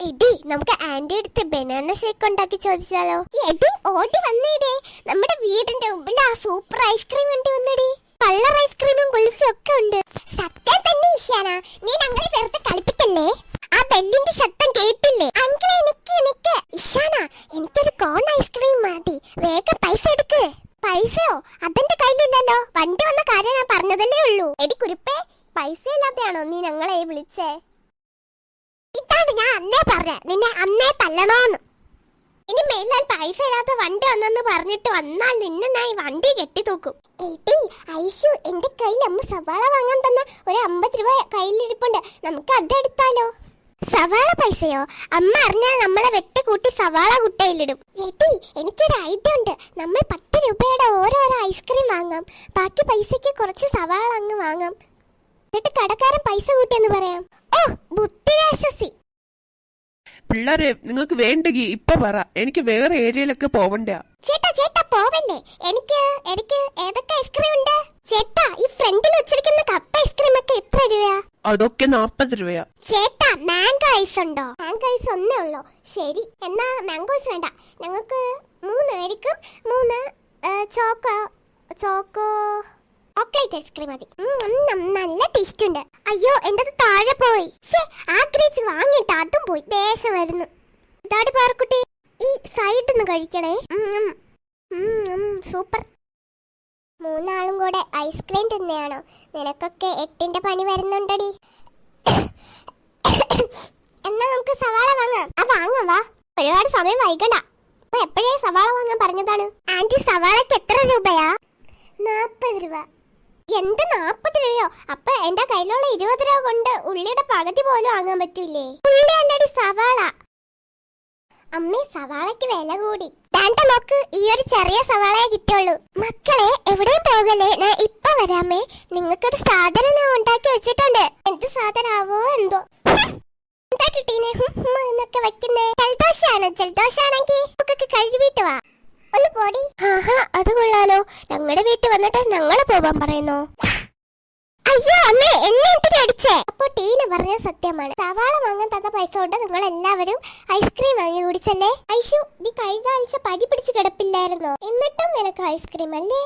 എടി നമുക്ക് ആന്റി അടുത്ത് ബനാന ഷേക്ക് ഉണ്ടാക്കി ചോദിച്ചാലോ? എടി ഓടി വന്നേടേ, നമ്മുടെ വീടിന്റെ മുമ്പിൽ ആ സൂപ്പർ ഐസ്ക്രീം വണ്ടി വന്നടി. കളർ ഐസ്ക്രീമും കുൽഫിയും ഒക്കെ ഉണ്ട്. സത്യം തന്നെ ഇഷാന, നീ ഞങ്ങളെ വെറുതെ കളിപ്പിക്കല്ലേ. ആ ബെല്ലിന്റെ ശബ്ദം കേട്ടില്ലേ? അങ്കിളെ നിക്ക് ഇഷാന, എനിക്കൊരു കോൺ ഐസ്ക്രീം മതി. വേഗം പൈസ എടുക്ക്. പൈസയോ? അതെന്റെ കയ്യിലില്ലല്ലോ. വണ്ടി വന്ന കാര്യം ഞാൻ പറഞ്ഞതല്ലേ ഉള്ളൂ. എടി കുരുപ്പേ, പൈസ ഇല്ലാതെയാണോ നീ ഞങ്ങളെ വിളിച്ചേ? ഇതാണ് ഞാൻ അന്നേ പറഞ്ഞ, നിന്നെ അന്നേ തല്ലണോന്ന്. ഇനി മേലാൽ പൈസ ഇല്ലാത്ത വണ്ടി വന്നെന്ന് പറഞ്ഞിട്ട് വന്നാൽ നിന്നെ ഞാൻ വണ്ടി കെട്ടി തൂക്കും. ഏട്ടി ഐഷു, എന്റെ കയ്യിൽ അമ്മ സവാള വാങ്ങാൻ തന്ന ഒരു 50 രൂപ കയ്യിലിരിപ്പുണ്ട്. നമുക്ക് അതെടുത്താലോ? സവാള പൈസയോ? അമ്മ അറിഞ്ഞാൽ നമ്മളെ വെട്ടി കൂട്ടി സവാള കുട്ടയിലിടും. ഏട്ടി എനിക്കൊരു ഐഡിയ ഉണ്ട്. നമ്മൾ 10 രൂപയുടെ ഓരോരോ ഐസ്ക്രീം വാങ്ങാം. ബാക്കി പൈസക്ക് കുറച്ച് സവാള അങ്ങ് വാങ്ങാം. എന്നിട്ട് കടക്കാരൻ പൈസ കൂട്ടിയെന്ന് പറയാം. ഓ ബുദ്ധിരാശസി. പിള്ളേരെ, നിങ്ങൾക്ക് വേണ്ടെങ്കിൽ ഇപ്പൊ പറ, എനിക്ക് വേറെ ഏരിയയിലൊക്കെ പോവണ്ട. ചേട്ടാ പോവല്ലേ. എനിക്ക് ഏതൊക്കെ ഐസ്ക്രീം ഉണ്ട് ചേട്ടാ? ഈ ഫ്രണ്ടിൽ വെച്ചിരിക്കുന്ന കപ്പ് ഐസ്ക്രീം ഒക്കെ എത്ര രൂപയാ? അതൊക്കെ 40 രൂപയാ. ചേട്ടാ മാംഗോ ഐസ് ഉണ്ടോ? മാംഗോ ഐസ് ഒന്നേ ഉള്ളോ? ശരി, എന്നാ മാംഗോ ഐസ് വേണ്ട, ഞങ്ങൾക്ക് 3 ആയിരിക്കും. 3 ചോക്ലേറ്റ് ഐസ്ക്രീം മതി. നല്ല ടേസ്റ്റ് ഉണ്ട്. അയ്യോ എന്റത് താഴെ പോയി. ആഗ്രഹിച്ച് വാങ്ങിട്ട് അതും പോയി. ദേഷ്യം വരുന്നു. ഇതാടി പാറക്കുട്ടി, ഈ സൈഡ് ഒന്ന് കഴിക്കണേ. സൂപ്പർ. 3 ആളും കൂടെ ഐസ്ക്രീം തിന്നെയാണോ? നിനക്കൊക്കെ 8ന്റെ പണി വരുന്നുണ്ടടി. എന്നാ നമുക്ക് സവാള വാങ്ങാം. വാങ്ങാം വാ, ഒരുപാട് സമയം വൈകണ്ട. അപ്പൊ എപ്പോഴേ സവാള വാങ്ങാൻ പറഞ്ഞതാണ്. ആന്റി സവാളക്ക് എത്ര രൂപയാ? 40 രൂപ. എന്ത് 40 രൂപയോ? അപ്പൊ എന്റെ കയ്യിലുള്ള 20 രൂപ കൊണ്ട് ഉള്ളിയുടെ പകുതി പോലും വാങ്ങാൻ പറ്റൂലേ? ഉള്ളി അല്ലടി സവാള. അമ്മേ സവാളക്ക് വില കൂടി. ദാണ്ട നോക്ക്, ഈ ഒരു ചെറിയ സവാളയെ കിട്ടുള്ളൂ. മക്കളെ എവിടെയും പോകല്ലേ, ഞാൻ ഇപ്പൊ വരാമേ. നിങ്ങൾക്കൊരു സാധനം ഞാൻ ഉണ്ടാക്കി വെച്ചിട്ടുണ്ട്. എന്ത് സാധനാവോ എന്തോ. എന്താ കിട്ടീനെ എന്നൊക്കെ വെക്കുന്നേ? ജലദോഷാണെങ്കിൽ ഒക്കെ കഴുകിട്ട് വാ. ഒന്ന് പോടി. അത് കൊള്ളാലോ. ഞങ്ങളുടെ വീട്ടിൽ വന്നിട്ട് ഞങ്ങളെ പോവാൻ പറയുന്നോ? അയ്യോ അമ്മേ, എന്നെ എന്തിനാ അടിച്ചേ? അപ്പൊ ടീന പറഞ്ഞ സത്യമാണ്. സവാള വാങ്ങാൻ തന്ന പൈസ കൊണ്ട് നിങ്ങൾ എല്ലാവരും ഐസ്ക്രീം വാങ്ങി കുടിച്ചല്ലേ? ഐഷു, നീ കഴിഞ്ഞ ആഴ്ച പടി പിടിച്ച് കിടപ്പില്ലായിരുന്നോ? എന്നിട്ടും നിനക്ക് ഐസ്ക്രീം അല്ലേ?